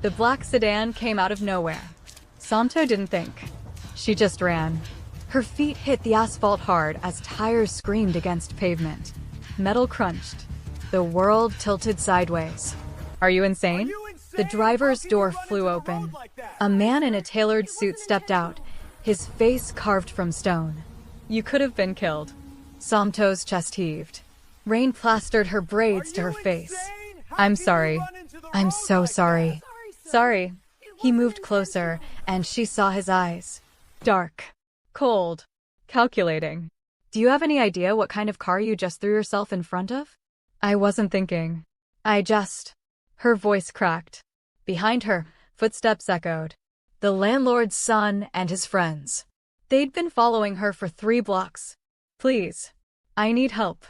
The black sedan came out of nowhere. Somto didn't think. She just ran. Her feet hit the asphalt hard as tires screamed against pavement. Metal crunched. The world tilted sideways. Are you insane? The driver's door flew open. A man in a tailored suit stepped out, his face carved from stone. You could have been killed. Somto's chest heaved. Rain plastered her braids to her face. I'm sorry. I'm so sorry. Sorry. He moved closer, and she saw his eyes. Dark. Cold. Calculating. Do you have any idea what kind of car you just threw yourself in front of? I wasn't thinking. Her voice cracked. Behind her, footsteps echoed. The landlord's son and his friends. They'd been following her for 3 blocks. Please. I need help.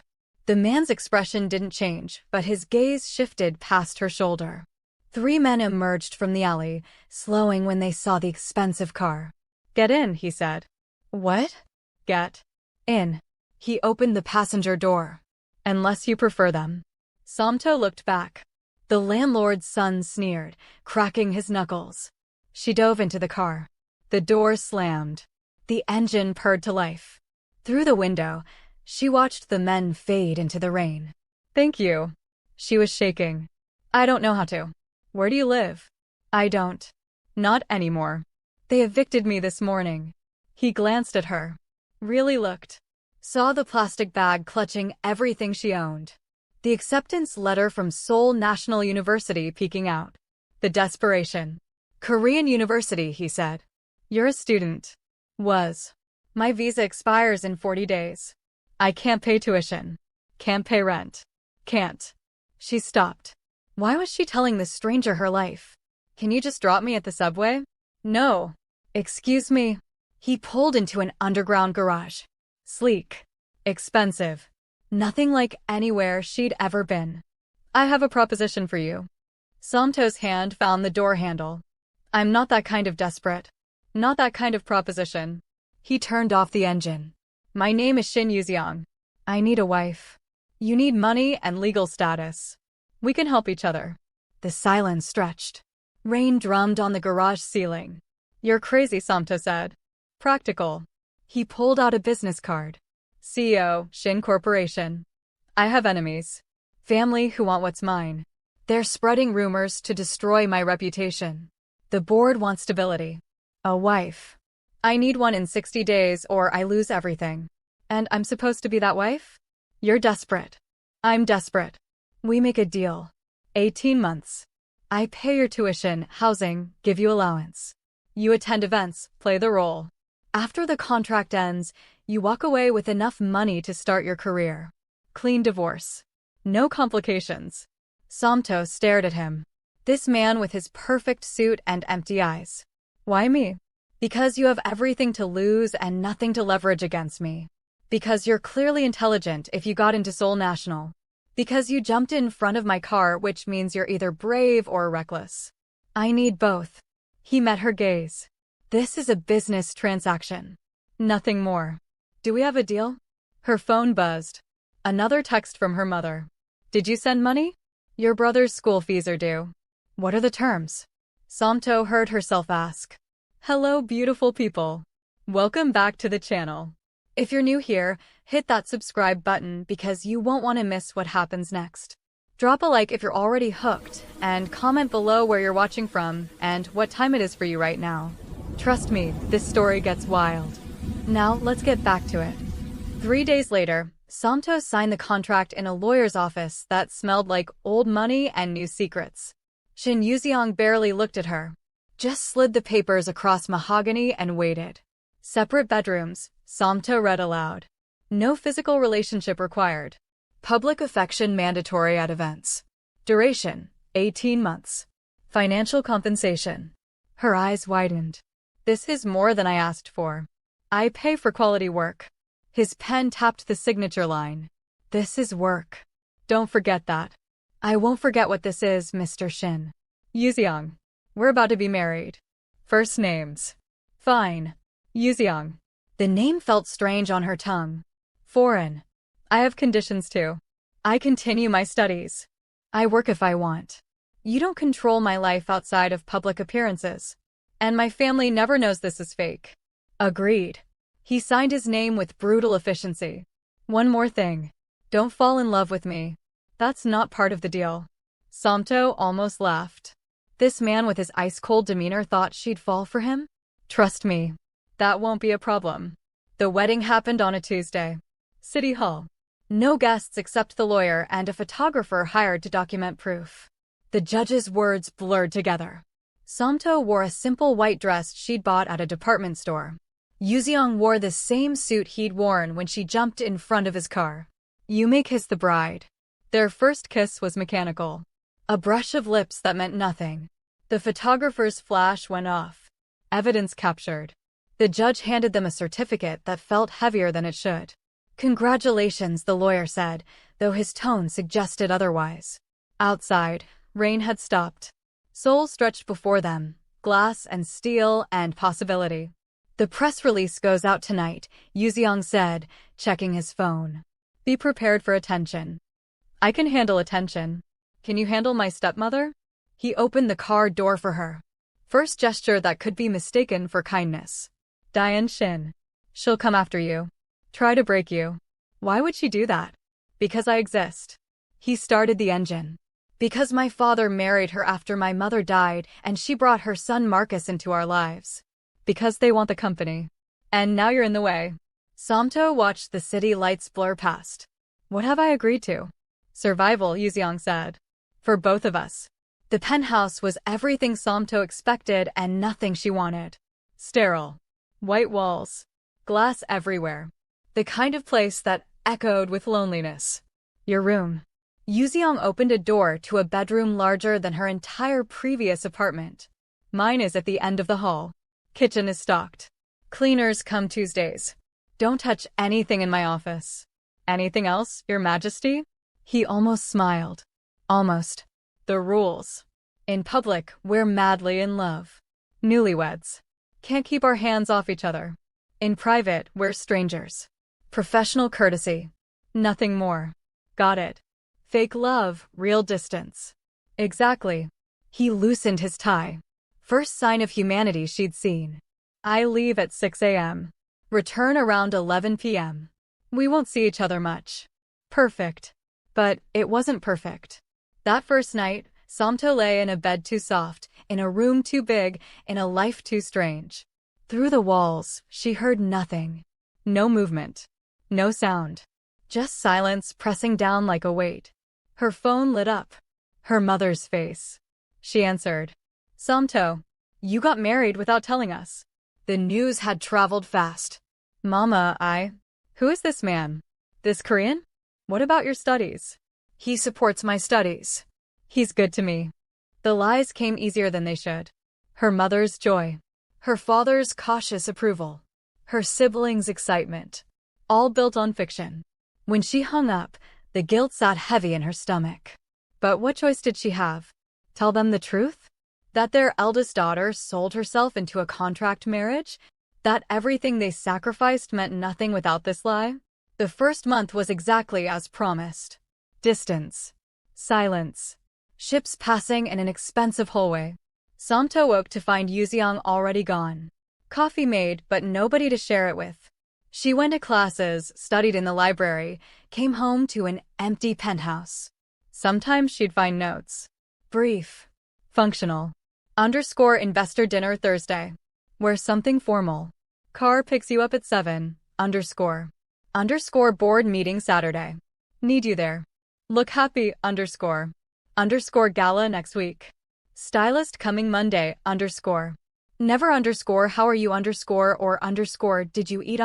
The man's expression didn't change, but his gaze shifted past her shoulder. 3 men emerged from the alley, slowing when they saw the expensive car. Get in, he said. What? Get in. He opened the passenger door. Unless you prefer them. Somto looked back. The landlord's son sneered, cracking his knuckles. She dove into the car. The door slammed. The engine purred to life. Through the window, she watched the men fade into the rain. Thank you. She was shaking. I don't know how to. Where do you live? I don't. Not anymore. They evicted me this morning. He glanced at her. Really looked. Saw the plastic bag clutching everything she owned. The acceptance letter from Seoul National University peeking out. The desperation. Korean University, he said. You're a student. Was. My visa expires in 40 days. I can't pay tuition. Can't pay rent. Can't. She stopped. Why was she telling this stranger her life? Can you just drop me at the subway? No. Excuse me. He pulled into an underground garage. Sleek. Expensive. Nothing like anywhere she'd ever been. I have a proposition for you. Somto's hand found the door handle. I'm not that kind of desperate. Not that kind of proposition. He turned off the engine. My name is Shin Yuseong. I need a wife. You need money and legal status. We can help each other. The silence stretched. Rain drummed on the garage ceiling. You're crazy, Somto said. Practical. He pulled out a business card. CEO, Shin Corporation. I have enemies. Family who want what's mine. They're spreading rumors to destroy my reputation. The board wants stability. A wife. I need one in 60 days or I lose everything. And I'm supposed to be that wife? You're desperate. I'm desperate. We make a deal. 18 months. I pay your tuition, housing, give you allowance. You attend events, play the role. After the contract ends, you walk away with enough money to start your career. Clean divorce. No complications. Somto stared at him. This man with his perfect suit and empty eyes. Why me? Because you have everything to lose and nothing to leverage against me. Because you're clearly intelligent if you got into Seoul National. Because you jumped in front of my car, which means you're either brave or reckless. I need both. He met her gaze. This is a business transaction. Nothing more. Do we have a deal? Her phone buzzed. Another text from her mother. Did you send money? Your brother's school fees are due. What are the terms? Somto heard herself ask. Hello, beautiful people. Welcome back to the channel. If you're new here, hit that subscribe button because you won't want to miss what happens next. Drop a like if you're already hooked, and comment below where you're watching from and what time it is for you right now. Trust me, this story gets wild. Now, let's get back to it. 3 days later, Somto signed the contract in a lawyer's office that smelled like old money and new secrets. Shin Yuseong barely looked at her. Just slid the papers across mahogany and waited. Separate bedrooms, Somto read aloud. No physical relationship required. Public affection mandatory at events. Duration, 18 months. Financial compensation. Her eyes widened. This is more than I asked for. I pay for quality work. His pen tapped the signature line. This is work. Don't forget that. I won't forget what this is, Mr. Shin. Yuseong. We're about to be married. First names. Fine. Yuseong. The name felt strange on her tongue. Foreign. I have conditions too. I continue my studies. I work if I want. You don't control my life outside of public appearances. And my family never knows this is fake. Agreed. He signed his name with brutal efficiency. One more thing. Don't fall in love with me. That's not part of the deal. Somto almost laughed. This man with his ice-cold demeanor thought she'd fall for him? Trust me. That won't be a problem. The wedding happened on a Tuesday. City Hall. No guests except the lawyer and a photographer hired to document proof. The judge's words blurred together. Somto wore a simple white dress she'd bought at a department store. Yuseong wore the same suit he'd worn when she jumped in front of his car. Yume kissed the bride. Their first kiss was mechanical. A brush of lips that meant nothing. The photographer's flash went off. Evidence captured. The judge handed them a certificate that felt heavier than it should. Congratulations, the lawyer said, though his tone suggested otherwise. Outside, rain had stopped. Seoul stretched before them, glass and steel and possibility. The press release goes out tonight, Yuseong said, checking his phone. Be prepared for attention. I can handle attention. Can you handle my stepmother? He opened the car door for her. First gesture that could be mistaken for kindness. Diane Shin. She'll come after you. Try to break you. Why would she do that? Because I exist. He started the engine. Because my father married her after my mother died and she brought her son Marcus into our lives. Because they want the company. And now you're in the way. Somto watched the city lights blur past. What have I agreed to? Survival, Yuseong said. For both of us. The penthouse was everything Somto expected and nothing she wanted. Sterile. White walls. Glass everywhere. The kind of place that echoed with loneliness. Your room. Yuseong opened a door to a bedroom larger than her entire previous apartment. Mine is at the end of the hall. Kitchen is stocked. Cleaners come Tuesdays. Don't touch anything in my office. Anything else, Your Majesty? He almost smiled. Almost. The rules. In public, we're madly in love. Newlyweds. Can't keep our hands off each other. In private, we're strangers. Professional courtesy. Nothing more. Got it. Fake love, real distance. Exactly. He loosened his tie. First sign of humanity she'd seen. I leave at 6 a.m. Return around 11 p.m. We won't see each other much. Perfect. But it wasn't perfect. That first night, Somto lay in a bed too soft, in a room too big, in a life too strange. Through the walls, she heard nothing. No movement. No sound. Just silence pressing down like a weight. Her phone lit up. Her mother's face. She answered. Somto, you got married without telling us. The news had traveled fast. Mama, Who is this man? This Korean? What about your studies? He supports my studies. He's good to me. The lies came easier than they should. Her mother's joy. Her father's cautious approval. Her siblings' excitement. All built on fiction. When she hung up, the guilt sat heavy in her stomach. But what choice did she have? Tell them the truth? That their eldest daughter sold herself into a contract marriage? That everything they sacrificed meant nothing without this lie? The first month was exactly as promised. Distance. Silence. Ships passing in an expensive hallway. Somto woke to find Yuseong already gone. Coffee made, but nobody to share it with. She went to classes, studied in the library, came home to an empty penthouse. Sometimes she'd find notes. Brief. Functional. _investor dinner Thursday. Wear something formal. Car picks you up at 7. _. Board meeting Saturday. Need you there. Look happy. _. Gala next week. Stylist coming Monday. _. Never how are you or did you eat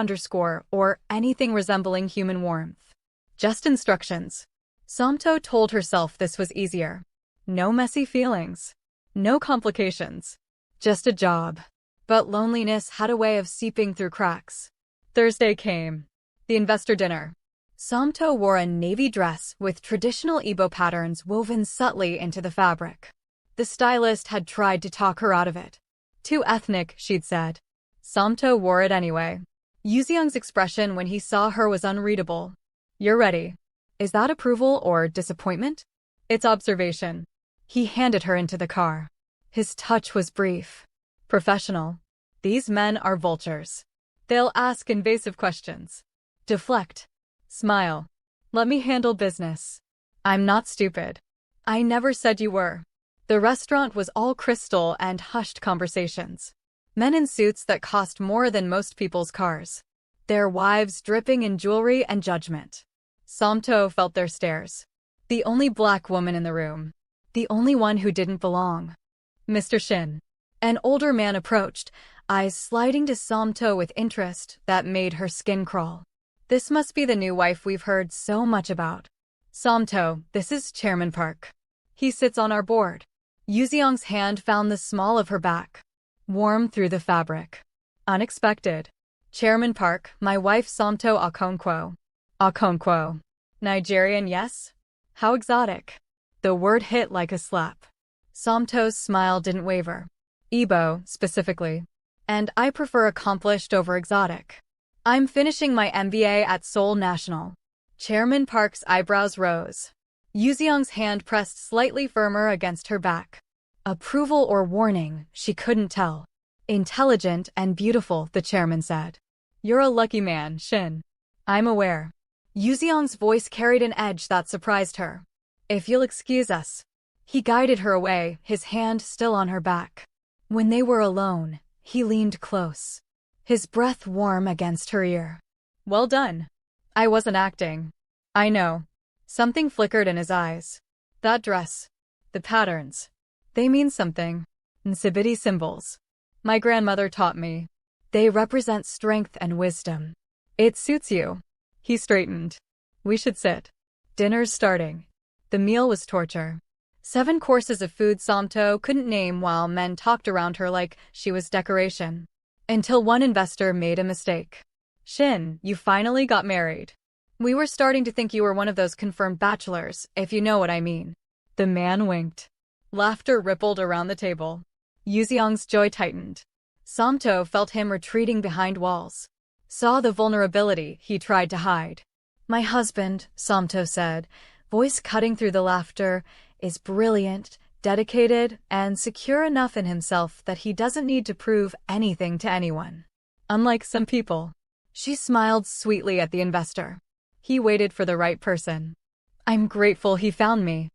or anything resembling human warmth. Just instructions. Somto told herself this was easier. No messy feelings. No complications. Just a job. But loneliness had a way of seeping through cracks. Thursday came. The investor dinner. Somto wore a navy dress with traditional Igbo patterns woven subtly into the fabric. The stylist had tried to talk her out of it. Too ethnic, she'd said. Somto wore it anyway. Yuseong's expression when he saw her was unreadable. You're ready. Is that approval or disappointment? It's observation. He handed her into the car. His touch was brief. Professional. These men are vultures. They'll ask invasive questions. Deflect. Smile. Let me handle business. I'm not stupid. I never said you were. The restaurant was all crystal and hushed conversations. Men in suits that cost more than most people's cars. Their wives dripping in jewelry and judgment. Somto felt their stares. The only black woman in the room. The only one who didn't belong. Mr. Shin. An older man approached, eyes sliding to Somto with interest that made her skin crawl. This must be the new wife we've heard so much about. Somto, this is Chairman Park. He sits on our board. Yuseong's hand found the small of her back. Warm through the fabric. Unexpected. Chairman Park, my wife Somto Okonkwo. Okonkwo. Nigerian, yes? How exotic. The word hit like a slap. Somto's smile didn't waver. Igbo, specifically. And I prefer accomplished over exotic. I'm finishing my MBA at Seoul National. Chairman Park's eyebrows rose. Yuseong's hand pressed slightly firmer against her back. Approval or warning, she couldn't tell. Intelligent and beautiful, the chairman said. You're a lucky man, Shin. I'm aware. Yuseong's voice carried an edge that surprised her. If you'll excuse us. He guided her away, his hand still on her back. When they were alone, he leaned close. His breath warm against her ear. Well done. I wasn't acting. I know. Something flickered in his eyes. That dress. The patterns. They mean something. Nsibiti symbols. My grandmother taught me. They represent strength and wisdom. It suits you. He straightened. We should sit. Dinner's starting. The meal was torture. 7 courses of food Somto couldn't name while men talked around her like she was decoration. Until one investor made a mistake. Shin, you finally got married. We were starting to think you were one of those confirmed bachelors, if you know what I mean. The man winked. Laughter rippled around the table. Yuseong's joy tightened. Somto felt him retreating behind walls. Saw the vulnerability he tried to hide. My husband, Somto said, voice cutting through the laughter, is brilliant, dedicated, and secure enough in himself that he doesn't need to prove anything to anyone. Unlike some people. She smiled sweetly at the investor. He waited for the right person. I'm grateful he found me.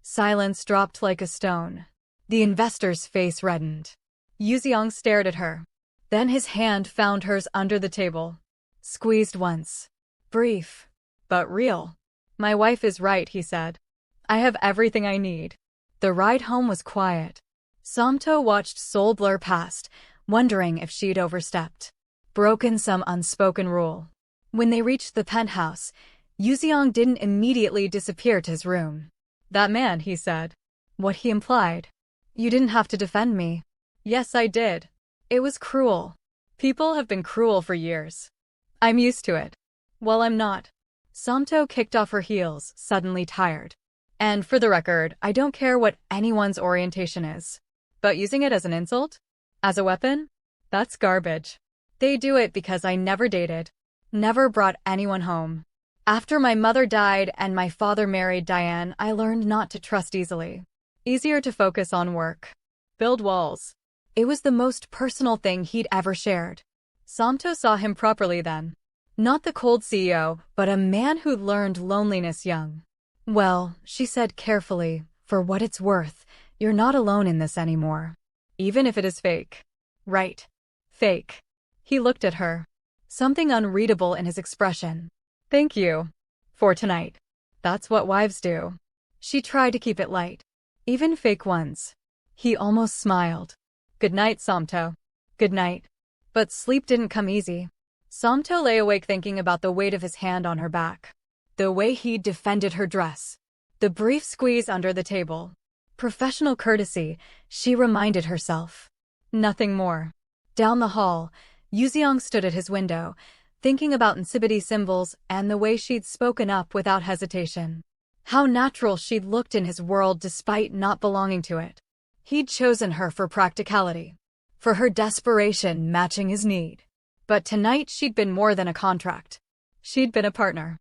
Silence dropped like a stone. The investor's face reddened. Yuseong stared at her. Then his hand found hers under the table. Squeezed once. Brief. But real. My wife is right, he said. I have everything I need. The ride home was quiet. Somto watched Seoul blur past, wondering if she'd overstepped. Broken some unspoken rule. When they reached the penthouse, Yuseong didn't immediately disappear to his room. That man, he said. What he implied. You didn't have to defend me. Yes, I did. It was cruel. People have been cruel for years. I'm used to it. Well, I'm not. Somto kicked off her heels, suddenly tired. And for the record, I don't care what anyone's orientation is. But using it as an insult? As a weapon? That's garbage. They do it because I never dated. Never brought anyone home. After my mother died and my father married Diane, I learned not to trust easily. Easier to focus on work. Build walls. It was the most personal thing he'd ever shared. Somto saw him properly then. Not the cold CEO, but a man who'd learned loneliness young. Well, she said carefully, for what it's worth, you're not alone in this anymore. Even if it is fake. Right. Fake. He looked at her. Something unreadable in his expression. Thank you. For tonight. That's what wives do. She tried to keep it light. Even fake ones. He almost smiled. Good night, Somto. Good night. But sleep didn't come easy. Somto lay awake thinking about the weight of his hand on her back. The way he'd defended her dress. The brief squeeze under the table. Professional courtesy, she reminded herself. Nothing more. Down the hall, Yuseong stood at his window, thinking about Nsibiti symbols and the way she'd spoken up without hesitation. How natural she'd looked in his world despite not belonging to it. He'd chosen her for practicality. For her desperation matching his need. But tonight she'd been more than a contract. She'd been a partner.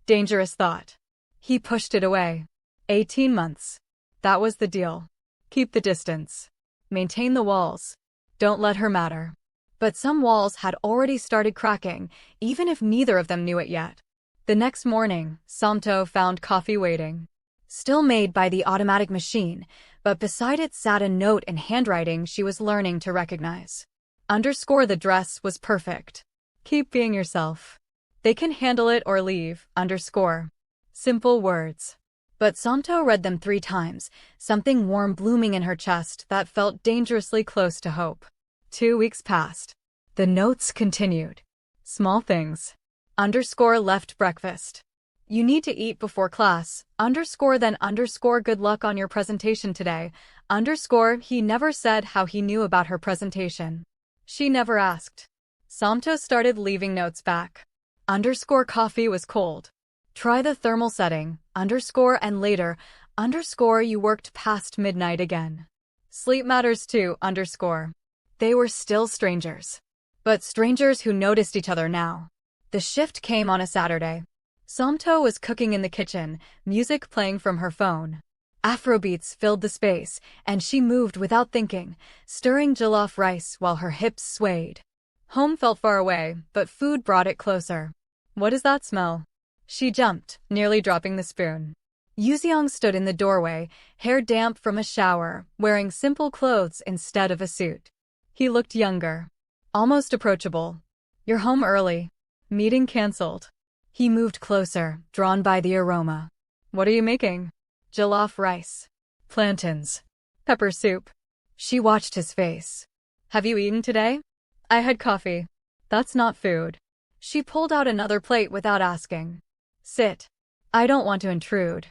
Dangerous thought. He pushed it away. 18 months. That was the deal. Keep the distance. Maintain the walls. Don't let her matter. But some walls had already started cracking, even if neither of them knew it yet. The next morning, Somto found coffee waiting. Still made by the automatic machine, but beside it sat a note in handwriting she was learning to recognize. Underscore the dress was perfect. Keep being yourself. They can handle it or leave, underscore. Simple words. But Somto read them 3 times, something warm blooming in her chest that felt dangerously close to hope. 2 weeks passed. The notes continued. Small things. Underscore left breakfast. You need to eat before class. Underscore then underscore good luck on your presentation today. Underscore he never said how he knew about her presentation. She never asked. Somto started leaving notes back. Underscore coffee was cold. Try the thermal setting, underscore and later, underscore you worked past midnight again. Sleep matters too, underscore. They were still strangers. But strangers who noticed each other now. The shift came on a Saturday. Somto was cooking in the kitchen, music playing from her phone. Afro beats filled the space, and she moved without thinking, stirring jollof rice while her hips swayed. Home felt far away, but food brought it closer. What is that smell? She jumped, nearly dropping the spoon. Yuseong stood in the doorway, hair damp from a shower, wearing simple clothes instead of a suit. He looked younger. Almost approachable. You're home early. Meeting cancelled. He moved closer, drawn by the aroma. What are you making? Jollof rice. Plantains. Pepper soup. She watched his face. Have you eaten today? I had coffee. That's not food. She pulled out another plate without asking. Sit. I don't want to intrude.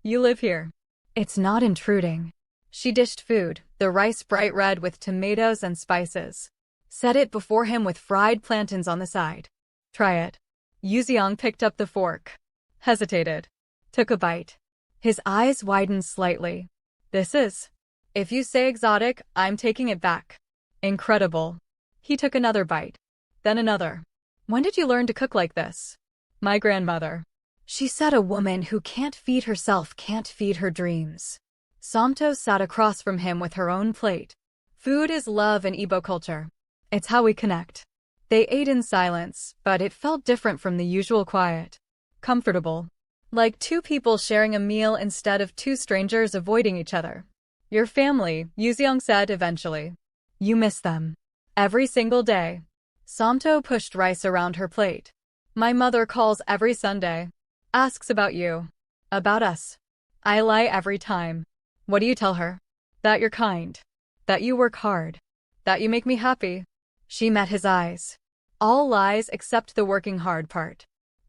You live here. It's not intruding. She dished food, the rice bright red with tomatoes and spices. Set it before him with fried plantains on the side. Try it. Yuseong picked up the fork. Hesitated. Took a bite. His eyes widened slightly. This is. If you say exotic, I'm taking it back. Incredible. He took another bite. Then another. When did you learn to cook like this? My grandmother. She said a woman who can't feed herself can't feed her dreams. Somto sat across from him with her own plate. Food is love in Igbo culture. It's how we connect. They ate in silence, but it felt different from the usual quiet. Comfortable. Like 2 people sharing a meal instead of 2 strangers avoiding each other. Your family, Yuseong said eventually. You miss them. Every single day. Somto pushed rice around her plate. My mother calls every Sunday. Asks about you. About us. I lie every time. What do you tell her? That you're kind. That you work hard. That you make me happy. She met his eyes. All lies except the working hard part.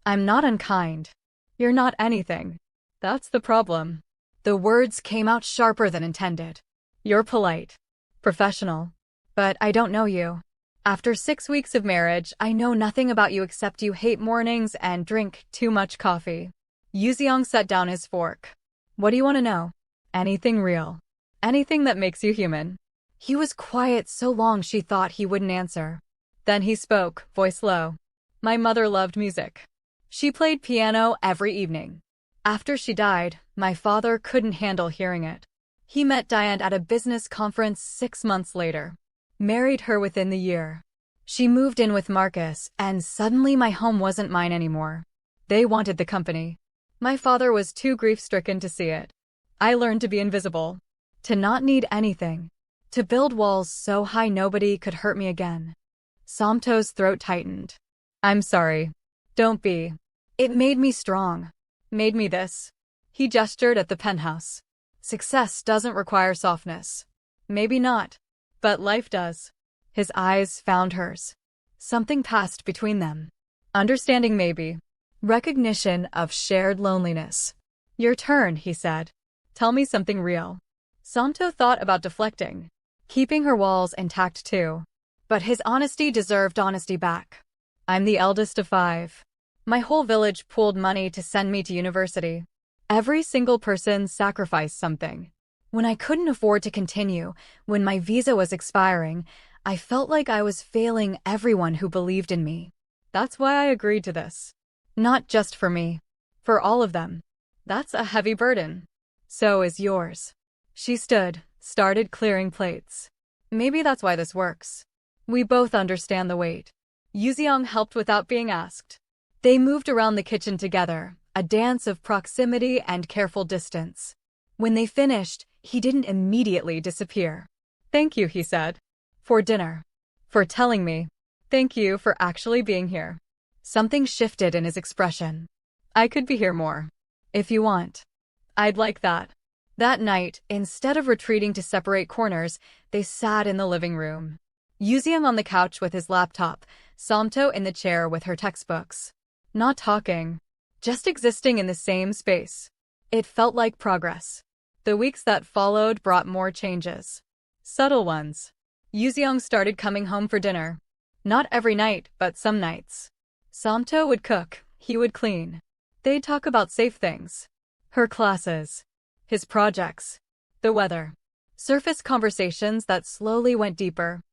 I'm not unkind. You're not anything. That's the problem. The words came out sharper than intended. You're polite. Professional. But I don't know you. After 6 weeks of marriage, I know nothing about you except you hate mornings and drink too much coffee. Yuseong set down his fork. What do you want to know? Anything real. Anything that makes you human. He was quiet so long she thought he wouldn't answer. Then he spoke, voice low. My mother loved music. She played piano every evening. After she died, my father couldn't handle hearing it. He met Diane at a business conference 6 months later. Married her within the year. She moved in with Marcus, and suddenly my home wasn't mine anymore. They wanted the company. My father was too grief-stricken to see it. I learned to be invisible. To not need anything. To build walls so high nobody could hurt me again. Somto's throat tightened. I'm sorry. Don't be. It made me strong. Made me this. He gestured at the penthouse. Success doesn't require softness. Maybe not. But life does. His eyes found hers. Something passed between them. Understanding maybe. Recognition of shared loneliness. Your turn, he said. Tell me something real. Somto thought about deflecting. Keeping her walls intact too. But his honesty deserved honesty back. I'm the eldest of 5. My whole village pooled money to send me to university. Every single person sacrificed something. When I couldn't afford to continue, when my visa was expiring, I felt like I was failing everyone who believed in me. That's why I agreed to this. Not just for me. For all of them. That's a heavy burden. So is yours. She stood, started clearing plates. Maybe that's why this works. We both understand the weight. Yuseong helped without being asked. They moved around the kitchen together, a dance of proximity and careful distance. When they finished, he didn't immediately disappear. Thank you, he said. For dinner. For telling me. Thank you for actually being here. Something shifted in his expression. I could be here more. If you want. I'd like that. That night, instead of retreating to separate corners, they sat in the living room. Yuseong on the couch with his laptop, Somto in the chair with her textbooks. Not talking. Just existing in the same space. It felt like progress. The weeks that followed brought more changes. Subtle ones. Yuseong started coming home for dinner. Not every night, but some nights. Somto would cook, he would clean. They'd talk about safe things. Her classes. His projects. The weather. Surface conversations that slowly went deeper.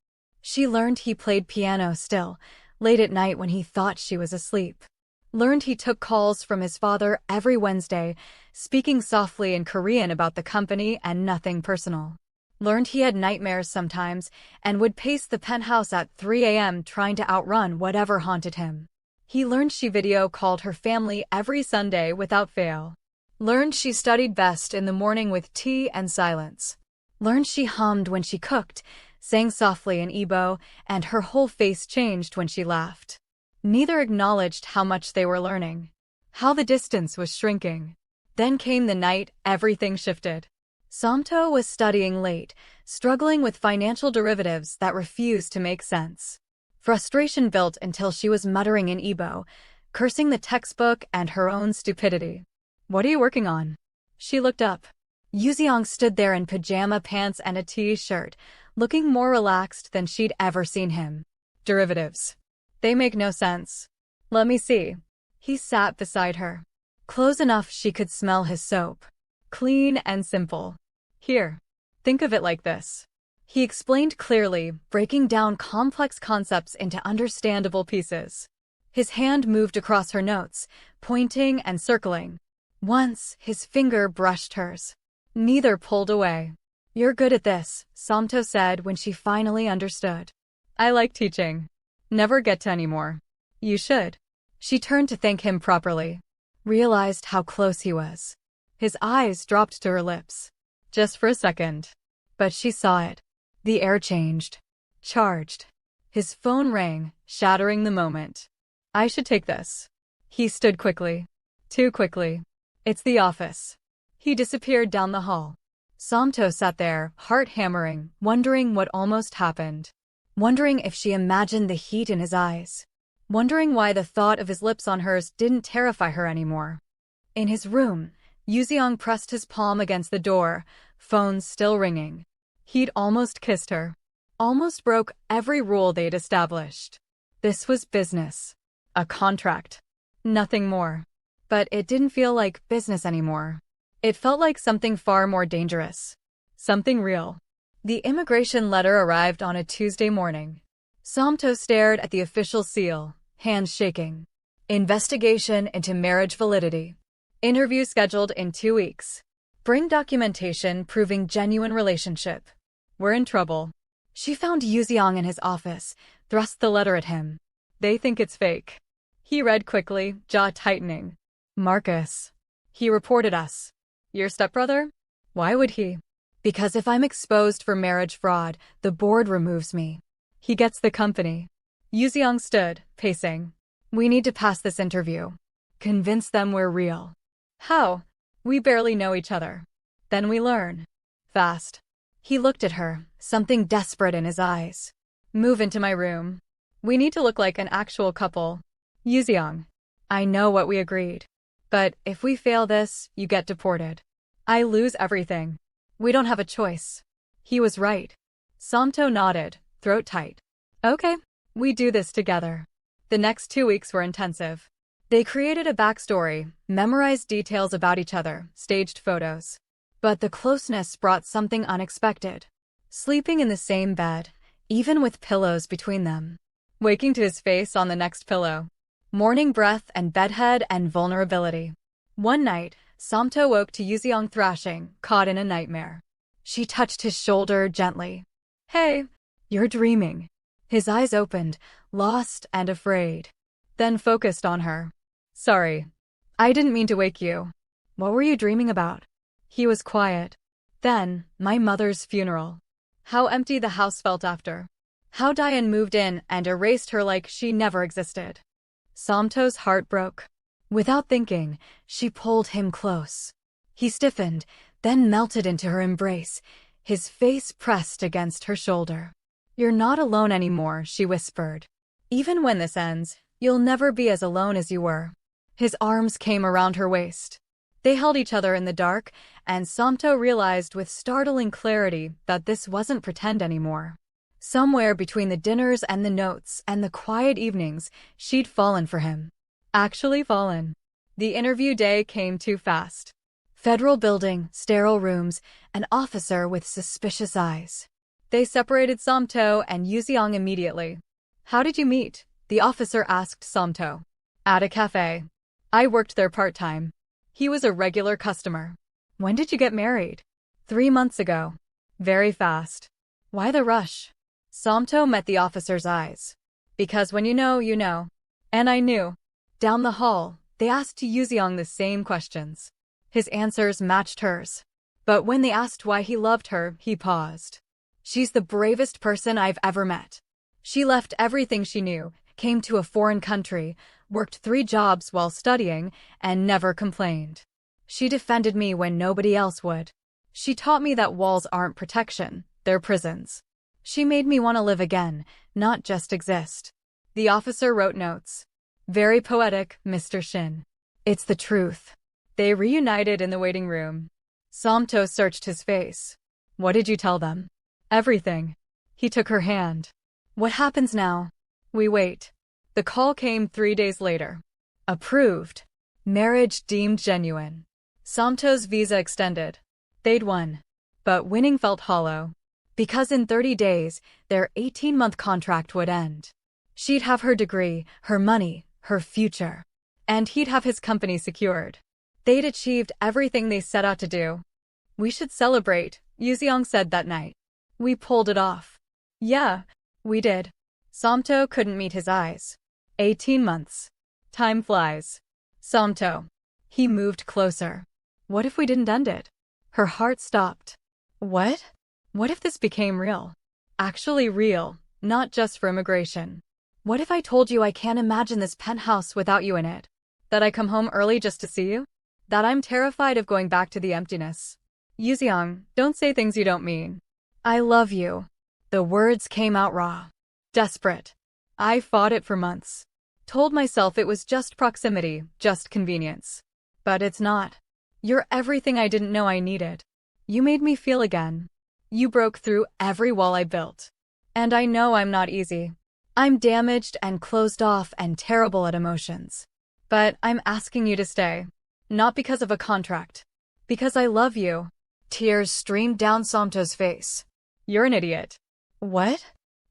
She learned he played piano still, late at night when he thought she was asleep. Learned he took calls from his father every Wednesday, speaking softly in Korean about the company and nothing personal. Learned he had nightmares sometimes and would pace the penthouse at 3 a.m. trying to outrun whatever haunted him. He learned she video called her family every Sunday without fail. Learned she studied best in the morning with tea and silence. Learned she hummed when she cooked, sang softly in Igbo, and her whole face changed when she laughed. Neither acknowledged how much they were learning. How the distance was shrinking. Then came the night everything shifted. Somto was studying late, struggling with financial derivatives that refused to make sense. Frustration built until she was muttering in Igbo, cursing the textbook and her own stupidity. What are you working on? She looked up. Yuseong stood there in pajama pants and a t-shirt, looking more relaxed than she'd ever seen him. Derivatives. They make no sense. Let me see. He sat beside her. Close enough she could smell his soap. Clean and simple. Here. Think of it like this. He explained clearly, breaking down complex concepts into understandable pieces. His hand moved across her notes, pointing and circling. Once, his finger brushed hers. Neither pulled away. You're good at this, Somto said when she finally understood. I like teaching. Never get to any more. You should. She turned to thank him properly. Realized how close he was. His eyes dropped to her lips. Just for a second. But she saw it. The air changed. Charged. His phone rang, shattering the moment. I should take this. He stood quickly. Too quickly. It's the office. He disappeared down the hall. Somto sat there, heart hammering, wondering what almost happened. Wondering if she imagined the heat in his eyes. Wondering why the thought of his lips on hers didn't terrify her anymore. In his room, Yuseong pressed his palm against the door, phone still ringing. He'd almost kissed her. Almost broke every rule they'd established. This was business. A contract. Nothing more. But it didn't feel like business anymore. It felt like something far more dangerous. Something real. The immigration letter arrived on a Tuesday morning. Somto stared at the official seal, hands shaking. Investigation into marriage validity. Interview scheduled in 2 weeks. Bring documentation proving genuine relationship. We're in trouble. She found Yuseong in his office, thrust the letter at him. They think it's fake. He read quickly, jaw tightening. Marcus. He reported us. Your stepbrother? Why would he? Because if I'm exposed for marriage fraud, the board removes me. He gets the company. Yuseong stood, pacing. We need to pass this interview. Convince them we're real. How? We barely know each other. Then we learn. Fast. He looked at her, something desperate in his eyes. Move into my room. We need to look like an actual couple. Yuseong. I know what we agreed. But if we fail this, you get deported. I lose everything. We don't have a choice. He was right. Somto nodded, throat tight. Okay, we do this together. The next 2 weeks were intensive. They created a backstory, memorized details about each other, staged photos. But the closeness brought something unexpected. Sleeping in the same bed, even with pillows between them. Waking to his face on the next pillow. Morning breath and bedhead and vulnerability. One night, Somto woke to Yuseong thrashing, caught in a nightmare. She touched his shoulder gently. Hey, you're dreaming. His eyes opened, lost and afraid, then focused on her. Sorry, I didn't mean to wake you. What were you dreaming about? He was quiet. Then, my mother's funeral. How empty the house felt after. How Diane moved in and erased her like she never existed. Somto's heart broke. Without thinking, she pulled him close. He stiffened, then melted into her embrace, his face pressed against her shoulder. You're not alone anymore, she whispered. Even when this ends, you'll never be as alone as you were. His arms came around her waist. They held each other in the dark, and Somto realized with startling clarity that this wasn't pretend anymore. Somewhere between the dinners and the notes and the quiet evenings, she'd fallen for him. Actually fallen. The interview day came too fast. Federal building, sterile rooms, an officer with suspicious eyes. They separated Somto and Yuseong immediately. How did you meet? The officer asked Somto. At a cafe. I worked there part-time. He was a regular customer. When did you get married? 3 months ago. Very fast. Why the rush? Somto met the officer's eyes. Because when you know, you know. And I knew. Down the hall, they asked Yuseong the same questions. His answers matched hers. But when they asked why he loved her, he paused. She's the bravest person I've ever met. She left everything she knew, came to a foreign country, worked 3 jobs while studying, and never complained. She defended me when nobody else would. She taught me that walls aren't protection, they're prisons. She made me want to live again, not just exist. The officer wrote notes. Very poetic, Mr. Shin. It's the truth. They reunited in the waiting room. Somto searched his face. What did you tell them? Everything. He took her hand. What happens now? We wait. The call came 3 days later. Approved. Marriage deemed genuine. Somto's visa extended. They'd won. But winning felt hollow. Because in 30 days, their 18-month contract would end. She'd have her degree, her money, her future. And he'd have his company secured. They'd achieved everything they set out to do. We should celebrate, Yuseong said that night. We pulled it off. Yeah, we did. Somto couldn't meet his eyes. 18 months. Time flies. Somto. He moved closer. What if we didn't end it? Her heart stopped. What? What if this became real? Actually real, not just for immigration. What if I told you I can't imagine this penthouse without you in it? That I come home early just to see you? That I'm terrified of going back to the emptiness? Yuseong, don't say things you don't mean. I love you. The words came out raw. Desperate. I fought it for months. Told myself it was just proximity, just convenience. But it's not. You're everything I didn't know I needed. You made me feel again. You broke through every wall I built. And I know I'm not easy. I'm damaged and closed off and terrible at emotions. But I'm asking you to stay. Not because of a contract. Because I love you. Tears streamed down Somto's face. You're an idiot. What?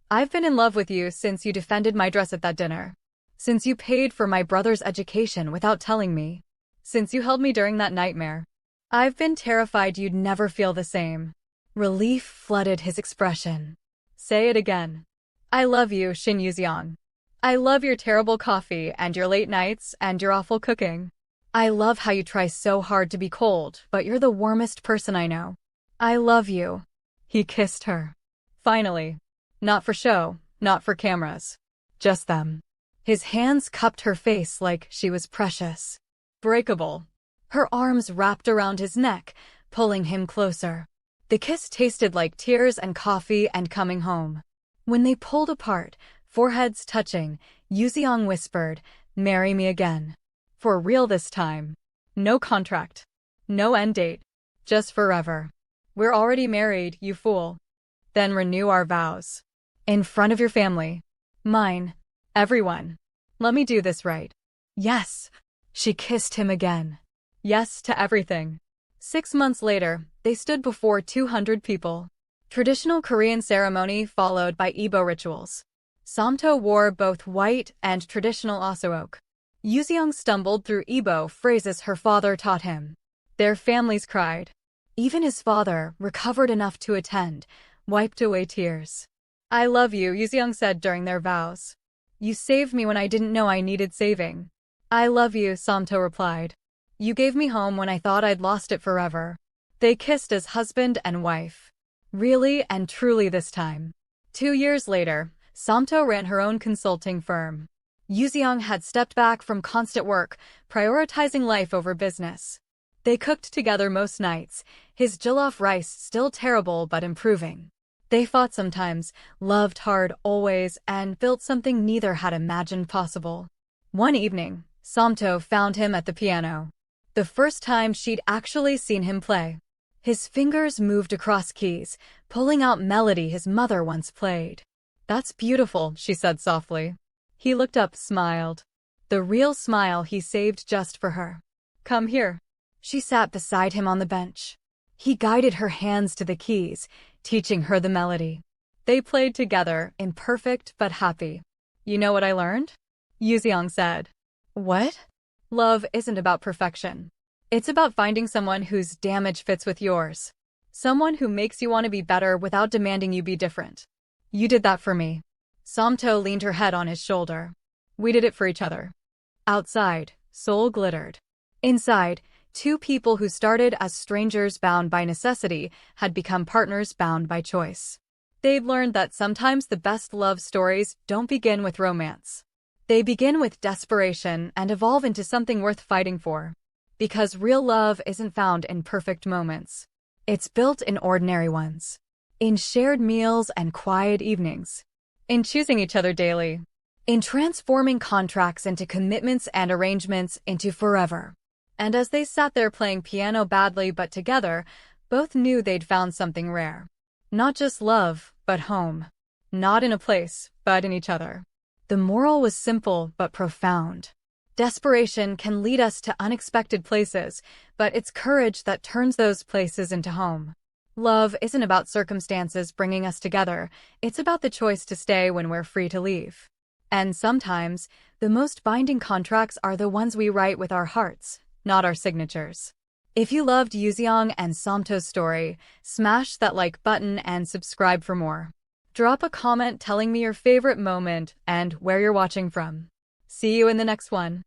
I've been in love with you since you defended my dress at that dinner. Since you paid for my brother's education without telling me. Since you held me during that nightmare. I've been terrified you'd never feel the same. Relief flooded his expression. Say it again. I love you, Shin Yuseong. I love your terrible coffee and your late nights and your awful cooking. I love how you try so hard to be cold, but you're the warmest person I know. I love you. He kissed her. Finally. Not for show, not for cameras. Just them. His hands cupped her face like she was precious. Breakable. Her arms wrapped around his neck, pulling him closer. The kiss tasted like tears and coffee and coming home. When they pulled apart, foreheads touching, Yuseong whispered, "Marry me again. For real this time. No contract. No end date. Just forever. We're already married, you fool. Then renew our vows. In front of your family. Mine. Everyone. Let me do this right." Yes. She kissed him again. Yes to everything. 6 months later, they stood before 200 people. Traditional Korean ceremony followed by Igbo rituals. Somto wore both white and traditional asook. Yuseong stumbled through Igbo phrases her father taught him. Their families cried. Even his father, recovered enough to attend, wiped away tears. "I love you," Yuseong said during their vows. "You saved me when I didn't know I needed saving." "I love you," Somto replied. "You gave me home when I thought I'd lost it forever." They kissed as husband and wife. Really and truly this time. 2 years later, Somto ran her own consulting firm. Yuseong had stepped back from constant work, prioritizing life over business. They cooked together most nights, his jollof rice still terrible but improving. They fought sometimes, loved hard always, and built something neither had imagined possible. One evening, Somto found him at the piano. The first time she'd actually seen him play. His fingers moved across keys, pulling out melody his mother once played. "That's beautiful," she said softly. He looked up, smiled. The real smile he saved just for her. "Come here." She sat beside him on the bench. He guided her hands to the keys, teaching her the melody. They played together, imperfect but happy. "You know what I learned?" Yuseong said. "What?" "Love isn't about perfection. It's about finding someone whose damage fits with yours. Someone who makes you want to be better without demanding you be different. You did that for me." Somto leaned her head on his shoulder. "We did it for each other." Outside, Seoul glittered. Inside, two people who started as strangers bound by necessity had become partners bound by choice. They'd learned that sometimes the best love stories don't begin with romance. They begin with desperation and evolve into something worth fighting for. Because real love isn't found in perfect moments. It's built in ordinary ones. In shared meals and quiet evenings. In choosing each other daily. In transforming contracts into commitments and arrangements into forever. And as they sat there playing piano badly but together, both knew they'd found something rare. Not just love, but home. Not in a place, but in each other. The moral was simple but profound. Desperation can lead us to unexpected places, but it's courage that turns those places into home. Love isn't about circumstances bringing us together, it's about the choice to stay when we're free to leave. And sometimes, the most binding contracts are the ones we write with our hearts, not our signatures. If you loved Yuseong and Somto's story, smash that like button and subscribe for more. Drop a comment telling me your favorite moment and where you're watching from. See you in the next one.